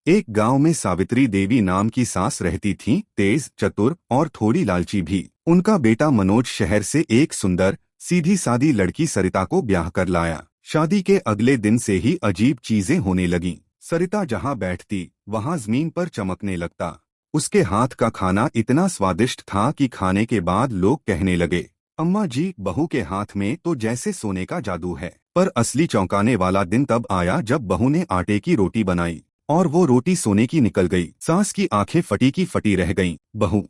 एक गांव में सावित्री देवी नाम की सास रहती थीं, तेज, चतुर और थोड़ी लालची भी। उनका बेटा मनोज शहर से एक सुंदर, सीधी सादी लड़की सरिता को ब्याह कर लाया। शादी के अगले दिन से ही अजीब चीजें होने लगीं। सरिता जहां बैठती, वहां जमीन पर चमकने लगता। उसके हाथ का खाना इतना स्वादिष्ट था कि खाने के बाद लोग कहने लगे, अम्मा जी, बहू के हाथ में तो जैसे सोने का जादू है। पर असली चौंकाने वाला दिन तब आया जब बहू ने आटे की रोटी बनाई और वो रोटी सोने की निकल गई। सास की आंखें फटी की फटी रह गईं। बहू,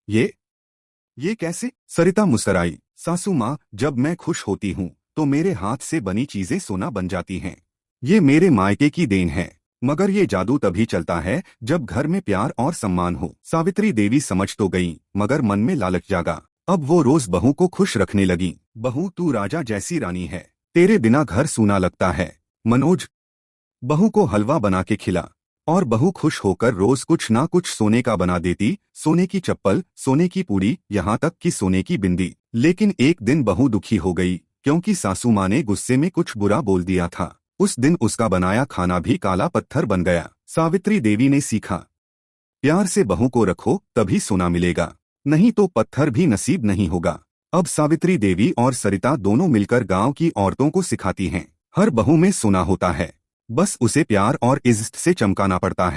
ये कैसे? सरिता मुस्कराई। सासू माँ, जब मैं खुश होती हूँ तो मेरे हाथ से बनी चीजें सोना बन जाती हैं। ये मेरे मायके की देन है। मगर ये जादू तभी चलता है जब घर में प्यार और सम्मान हो। सावित्री देवी समझ तो गईं, मगर मन में लालच जागा। अब वो रोज बहू को खुश रखने लगी। बहू, तू राजा जैसी रानी है, तेरे बिना घर सूना लगता है। मनोज, बहू को हलवा बना के खिला। और बहू खुश होकर रोज कुछ ना कुछ सोने का बना देती। सोने की चप्पल, सोने की पूड़ी, यहाँ तक कि सोने की बिंदी। लेकिन एक दिन बहू दुखी हो गई, क्योंकि सासू माँ ने गुस्से में कुछ बुरा बोल दिया था। उस दिन उसका बनाया खाना भी काला पत्थर बन गया। सावित्री देवी ने सीखा, प्यार से बहू को रखो, तभी सोना मिलेगा, नहीं तो पत्थर भी नसीब नहीं होगा। अब सावित्री देवी और सरिता दोनों मिलकर गांव की औरतों को सिखाती हैं, हर बहू में सोना होता है, बस उसे प्यार और इज्जत से चमकाना पड़ता है।